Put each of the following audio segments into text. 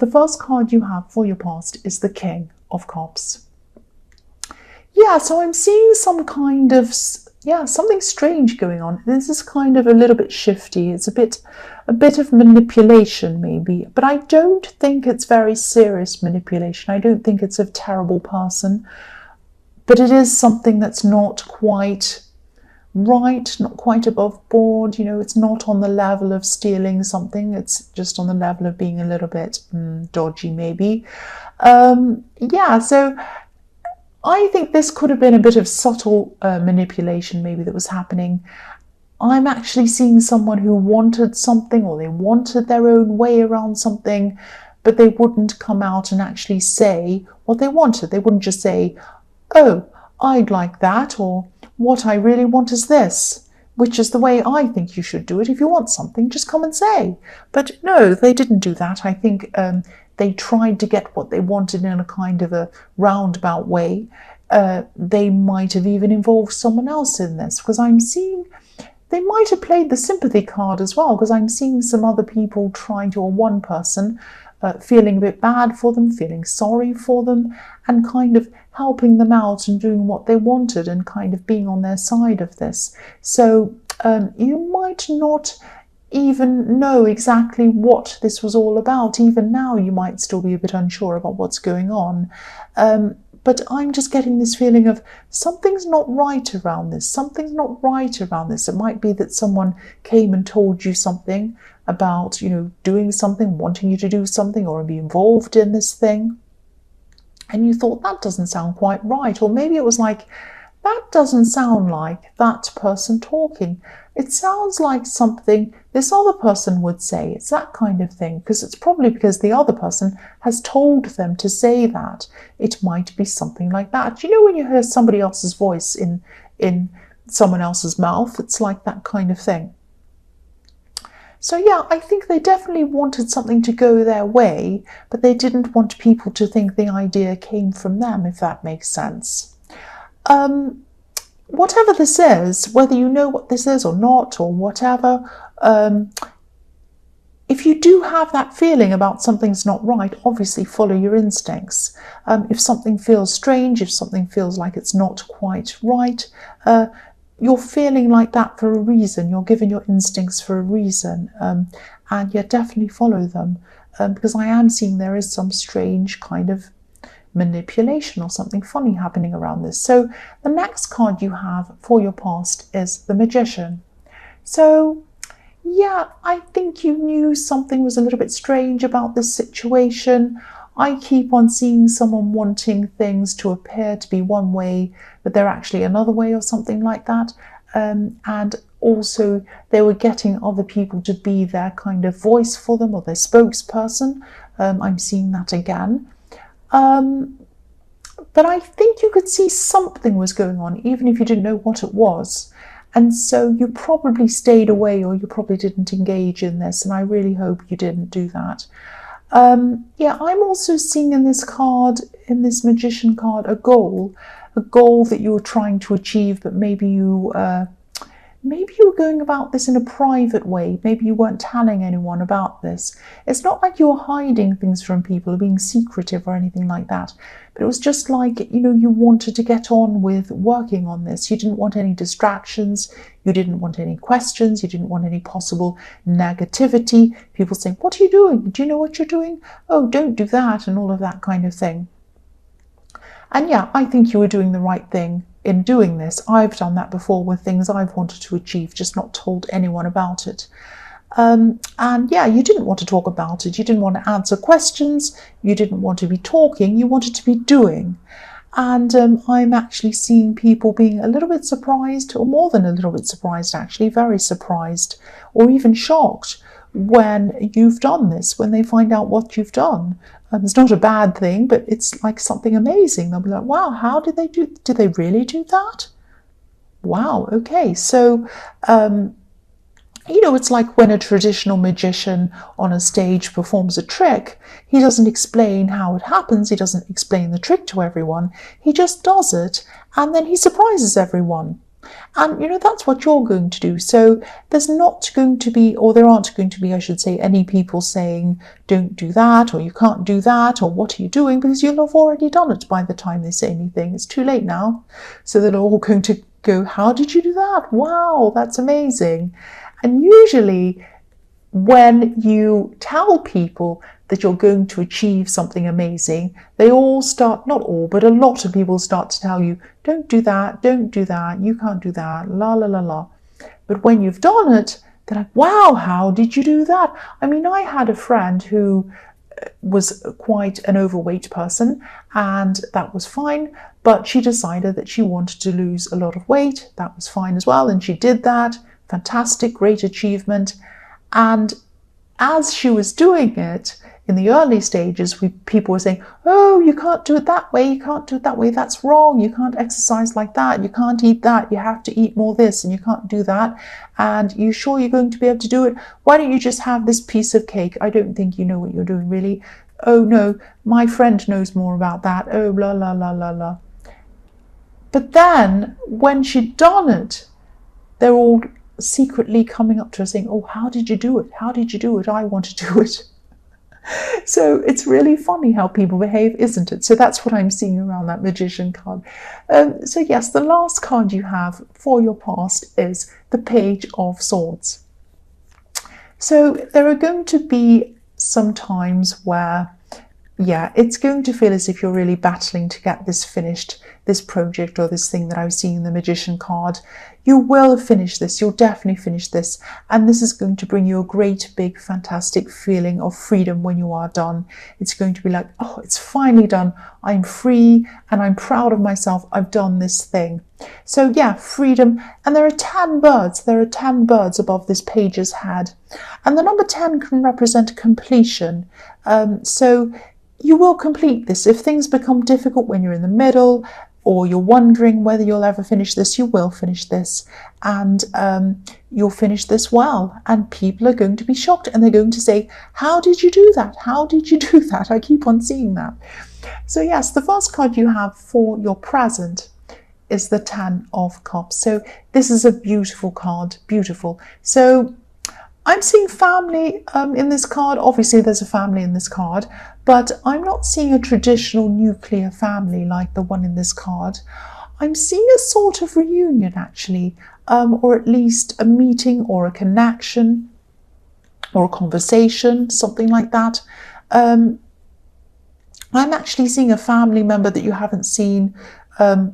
the first card you have for your past is the King of Cups. Yeah, so I'm seeing some kind of, something strange going on. This is kind of a little bit shifty. It's a bit of manipulation maybe, but I don't think it's very serious manipulation. I don't think it's a terrible person, but it is something that's not quite right, not quite above board. You know, it's not on the level of stealing something. It's just on the level of being a little bit dodgy maybe. So I think this could have been a bit of subtle manipulation maybe that was happening. I'm actually seeing someone who wanted something, or they wanted their own way around something, but they wouldn't come out and actually say what they wanted. They wouldn't just say, oh, I'd like that, or what I really want is this, which is the way I think you should do it. If you want something, just come and say. But no, they didn't do that. I think they tried to get what they wanted in a kind of a roundabout way. They might have even involved someone else in this, because I'm seeing they might have played the sympathy card as well, because I'm seeing some other people trying to, or one person feeling a bit bad for them, feeling sorry for them, and kind of helping them out and doing what they wanted and kind of being on their side of this. So you might not even know exactly what this was all about. Even now you might still be a bit unsure about what's going on. But I'm just getting this feeling of something's not right around this. Something's not right around this. It might be that someone came and told you something about, doing something, wanting you to do something or be involved in this thing. And you thought, that doesn't sound quite right. Or maybe it was like, that doesn't sound like that person talking. It sounds like something this other person would say. It's that kind of thing, because it's probably because the other person has told them to say that. It might be something like that. When you hear somebody else's voice in someone else's mouth, it's like that kind of thing. So yeah, I think they definitely wanted something to go their way, but they didn't want people to think the idea came from them, if that makes sense. Whatever this is, whether you know what this is or not, or whatever, if you do have that feeling about something's not right, obviously follow your instincts. If something feels strange, if something feels like it's not quite right, you're feeling like that for a reason. You're giving your instincts for a reason, and you definitely follow them, because I am seeing there is some strange kind of manipulation or something funny happening around this. So the next card you have for your past is the Magician. So yeah, I think you knew something was a little bit strange about this situation. I keep on seeing someone wanting things to appear to be one way, but they're actually another way or something like that. And also they were getting other people to be their kind of voice for them, or their spokesperson. I'm seeing that again. But I think you could see something was going on, even if you didn't know what it was. And so you probably stayed away, or you probably didn't engage in this, and I really hope you didn't do that. I'm also seeing in this card, in this Magician card, a goal that you were trying to achieve, but maybe you were going about this in a private way. Maybe you weren't telling anyone about this. It's not like you were hiding things from people or being secretive or anything like that. But it was just like, you wanted to get on with working on this. You didn't want any distractions. You didn't want any questions. You didn't want any possible negativity. People saying, what are you doing? Do you know what you're doing? Oh, don't do that, and all of that kind of thing. And yeah, I think you were doing the right thing in doing this. I've done that before with things I've wanted to achieve, just not told anyone about it. And yeah, you didn't want to talk about it. You didn't want to answer questions. You didn't want to be talking. You wanted to be doing. And I'm actually seeing people being a little bit surprised, or more than a little bit surprised, actually, very surprised, or even shocked when you've done this, when they find out what you've done. It's not a bad thing, but it's like something amazing. They'll be like, wow, how did they really do that? Wow, okay. So, it's like when a traditional magician on a stage performs a trick. He doesn't explain how it happens. He doesn't explain the trick to everyone. He just does it, and then he surprises everyone. And, that's what you're going to do. So there's not going to be, or there aren't going to be, I should say, any people saying, don't do that, or you can't do that, or what are you doing? Because you'll have already done it by the time they say anything. It's too late now. So they're all going to go, how did you do that? Wow, that's amazing. And usually when you tell people that you're going to achieve something amazing, they all start, not all, but a lot of people start to tell you, don't do that, you can't do that, la la la la. But when you've done it, they're like, wow, how did you do that? I mean, I had a friend who was quite an overweight person, and that was fine, but she decided that she wanted to lose a lot of weight. That was fine as well, and she did that. Fantastic, great achievement. And as she was doing it, in the early stages, people were saying, oh, you can't do it that way, you can't do it that way, that's wrong, you can't exercise like that, you can't eat that, you have to eat more this, and you can't do that, and you sure you're going to be able to do it? Why don't you just have this piece of cake? I don't think you know what you're doing, really. Oh no, my friend knows more about that. Oh, la la la la la. But then, when she'd done it, they're all secretly coming up to her saying, oh, how did you do it? How did you do it? I want to do it. So it's really funny how people behave, isn't it? So that's what I'm seeing around that magician card. So yes, the last card you have for your past is the Page of Swords. So there are going to be some times where, yeah, it's going to feel as if you're really battling to get this finished, this project or this thing that I was seeing in the magician card. You will finish this, you'll definitely finish this, and this is going to bring you a great big fantastic feeling of freedom when you are done. It's going to be like, oh, it's finally done, I'm free and I'm proud of myself, I've done this thing. So yeah, freedom. And there are 10 birds, above this page's head, and the number 10 can represent completion. So you will complete this. If things become difficult when you're in the middle, or you're wondering whether you'll ever finish this, you will finish this, and you'll finish this well, and people are going to be shocked, and they're going to say, how did you do that? How did you do that? I keep on seeing that. So yes, the first card you have for your present is the 10 of Cups. So this is a beautiful card, beautiful. So I'm seeing family in this card. Obviously there's a family in this card, but I'm not seeing a traditional nuclear family like the one in this card. I'm seeing a sort of reunion actually, or at least a meeting or a connection or a conversation, something like that. I'm actually seeing a family member that you haven't seen for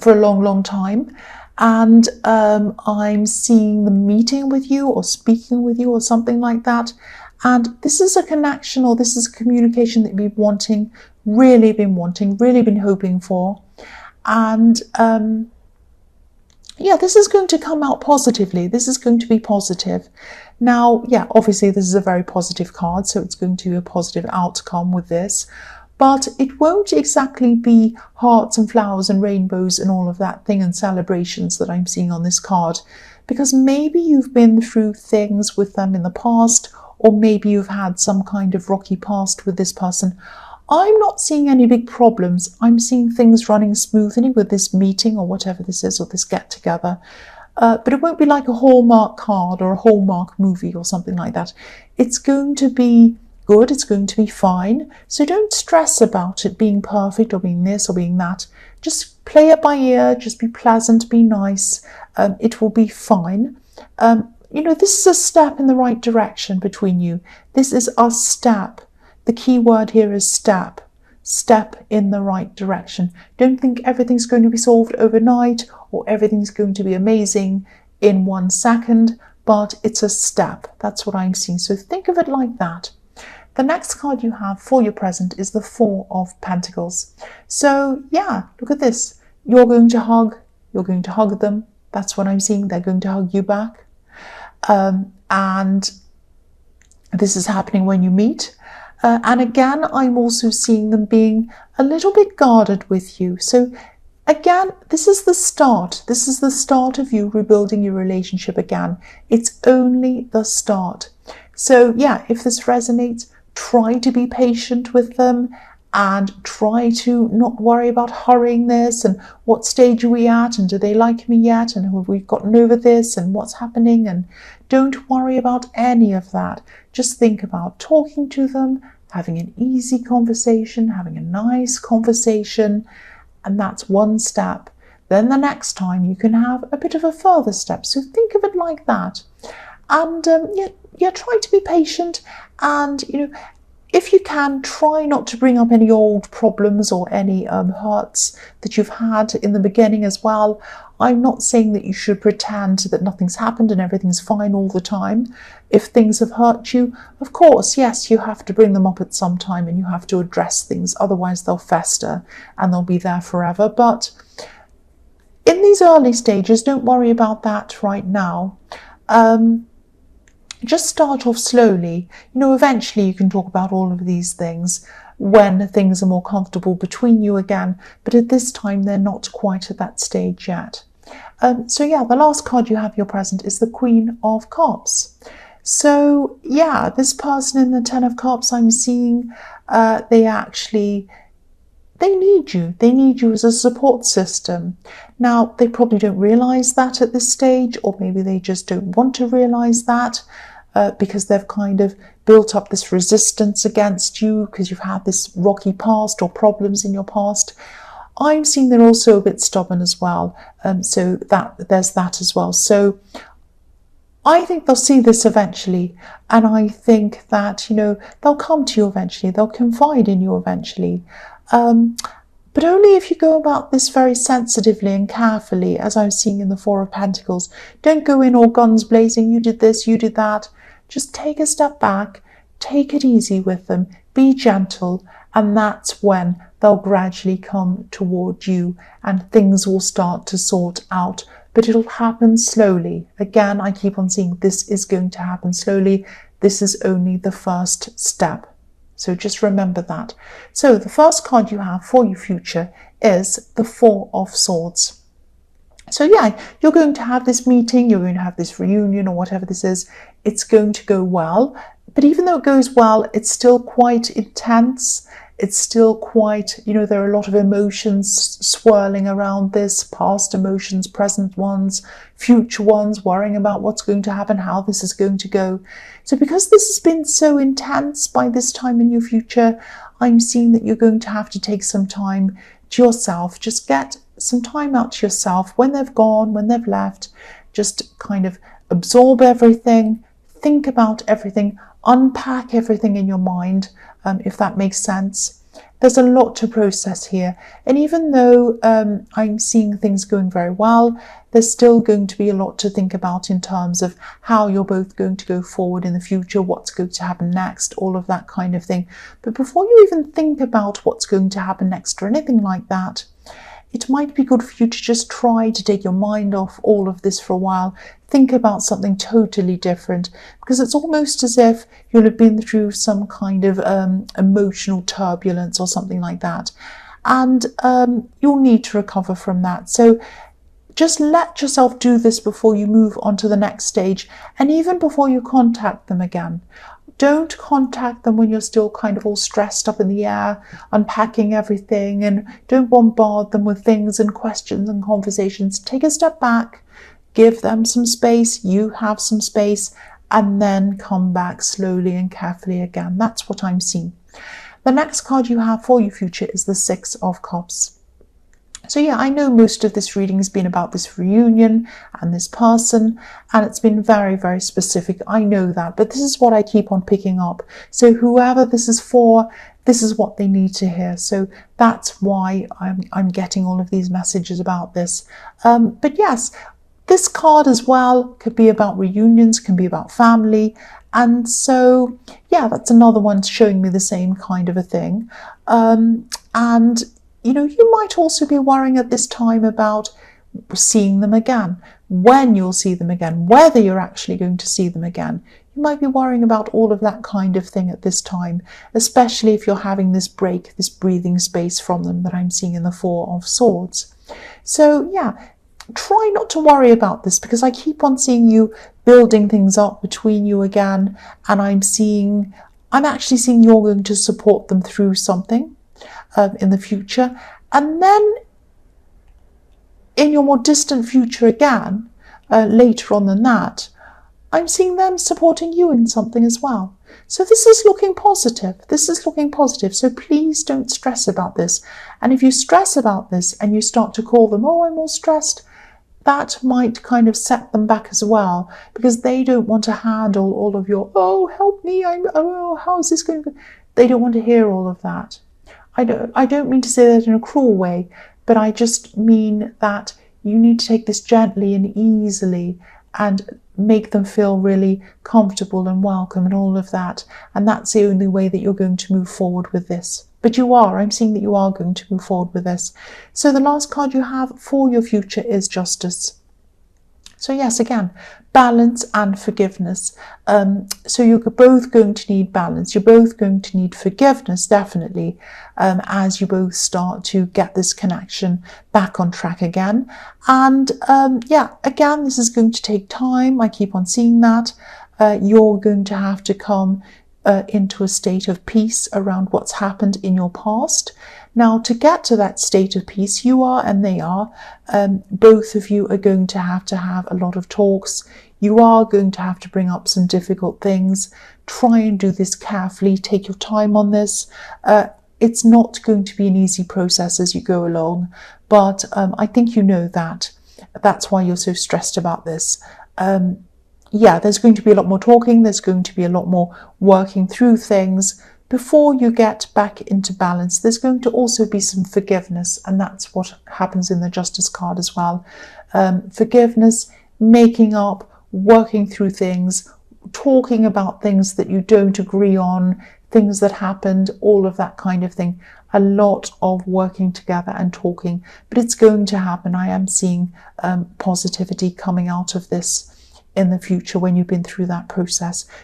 a long, long time. And I'm seeing them meeting with you or speaking with you or something like that. And this is a connection, or this is a communication that you've been wanting, really been hoping for. And yeah, this is going to come out positively. This is going to be positive. Now, yeah, obviously this is a very positive card, so it's going to be a positive outcome with this. But it won't exactly be hearts and flowers and rainbows and all of that thing and celebrations that I'm seeing on this card, because maybe you've been through things with them in the past, or maybe you've had some kind of rocky past with this person. I'm not seeing any big problems. I'm seeing things running smoothly with this meeting or whatever this is, or this get-together. But it won't be like a Hallmark card or a Hallmark movie or something like that. It's going to be good, it's going to be fine. So don't stress about it being perfect or being this or being that. Just play it by ear, just be pleasant, be nice. It will be fine. This is a step in the right direction between you. This is a step. The key word here is step. Step in the right direction. Don't think everything's going to be solved overnight or everything's going to be amazing in 1 second, but it's a step. That's what I'm seeing. So think of it like that. The next card you have for your present is the 4 of Pentacles. So yeah, look at this. You're going to hug them. That's what I'm seeing. They're going to hug you back. And this is happening when you meet. And again, I'm also seeing them being a little bit guarded with you. So again, this is the start. This is the start of you rebuilding your relationship again. It's only the start. So yeah, if this resonates, try to be patient with them and try to not worry about hurrying this and what stage are we at and do they like me yet and have we gotten over this and what's happening, and don't worry about any of that. Just think about talking to them, having an easy conversation, having a nice conversation, and that's one step. Then the next time you can have a bit of a further step. So think of it like that. And try to be patient, and if you can, try not to bring up any old problems or any hurts that you've had in the beginning as well. I'm not saying that you should pretend that nothing's happened and everything's fine all the time. If things have hurt you, of course, yes, you have to bring them up at some time and you have to address things. Otherwise, they'll fester and they'll be there forever. But in these early stages, don't worry about that right now. Just start off slowly. Eventually you can talk about all of these things when things are more comfortable between you again, but at this time they're not quite at that stage yet. So yeah, the last card you have your present is the Queen of Cups. So yeah, this person in the Ten of Cups, I'm seeing they need you. They need you as a support system. Now, they probably don't realise that at this stage, or maybe they just don't want to realise that because they've kind of built up this resistance against you because you've had this rocky past or problems in your past. I'm seeing they're also a bit stubborn as well. So there's that as well. So I think they'll see this eventually, and I think that, they'll come to you eventually. They'll confide in you eventually. But only if you go about this very sensitively and carefully, as I was seeing in the Four of Pentacles. Don't go in all guns blazing, you did this, you did that. Just take a step back, take it easy with them, be gentle, and that's when they'll gradually come toward you and things will start to sort out. But it'll happen slowly. Again, I keep on seeing this is going to happen slowly. This is only the first step. So just remember that. So the first card you have for your future is the Four of Swords. So yeah, you're going to have this meeting, you're going to have this reunion or whatever this is. It's going to go well. But even though it goes well, it's still quite intense. It's still quite, there are a lot of emotions swirling around this, past emotions, present ones, future ones, worrying about what's going to happen, how this is going to go. So because this has been so intense by this time in your future, I'm seeing that you're going to have to take some time to yourself. Just get some time out to yourself when they've gone, when they've left. Just kind of absorb everything, think about everything, unpack everything in your mind, if that makes sense. There's a lot to process here. And even though I'm seeing things going very well, there's still going to be a lot to think about in terms of how you're both going to go forward in the future, what's going to happen next, all of that kind of thing. But before you even think about what's going to happen next or anything like that, it might be good for you to just try to take your mind off all of this for a while. Think about something totally different, because it's almost as if you'll have been through some kind of emotional turbulence or something like that. And you'll need to recover from that. So just let yourself do this before you move on to the next stage, and even before you contact them again. Don't contact them when you're still kind of all stressed up in the air, unpacking everything, and don't bombard them with things and questions and conversations. Take a step back, give them some space, you have some space, and then come back slowly and carefully again. That's what I'm seeing. The next card you have for your future is the Six of Cups. So yeah, I know most of this reading has been about this reunion and this person, and it's been very, very specific. I know that, but this is what I keep on picking up. So whoever this is for, this is what they need to hear. So that's why I'm getting all of these messages about this. But yes, this card as well could be about reunions, can be about family. And so, yeah, that's another one showing me the same kind of a thing. And you might also be worrying at this time about seeing them again, when you'll see them again, whether you're actually going to see them again. You might be worrying about all of that kind of thing at this time, especially if you're having this break, this breathing space from them that I'm seeing in the Four of Swords. So yeah, try not to worry about this, because I keep on seeing you building things up between you again, and I'm actually seeing you're going to support them through something. in the future. And then in your more distant future again, later on than that, I'm seeing them supporting you in something as well. So this is looking positive. This is looking positive. So please don't stress about this. And if you stress about this and you start to call them, oh, I'm all stressed, that might kind of set them back as well, because they don't want to handle all of your, oh, help me, how is this going to go? They don't want to hear all of that. I don't mean to say that in a cruel way, but I just mean that you need to take this gently and easily and make them feel really comfortable and welcome and all of that. And that's the only way that you're going to move forward with this. But I'm seeing that you are going to move forward with this. So the last card you have for your future is Justice. So yes, again, balance and forgiveness. So you're both going to need balance. You're both going to need forgiveness, definitely, as you both start to get this connection back on track again. And yeah, again, this is going to take time. I keep on seeing that. You're going to have to come into a state of peace around what's happened in your past. Now, to get to that state of peace, you are and they are, both of you are going to have a lot of talks. You are going to have to bring up some difficult things. Try and do this carefully. Take your time on this. It's not going to be an easy process as you go along, but I think you know that. That's why you're so stressed about this. Yeah, there's going to be a lot more talking. There's going to be a lot more working through things before you get back into balance. There's going to also be some forgiveness, and that's what happens in the Justice card as well. Forgiveness, making up, working through things, talking about things that you don't agree on, things that happened, all of that kind of thing. A lot of working together and talking, but it's going to happen. I am seeing positivity coming out of this in the future when you've been through that process.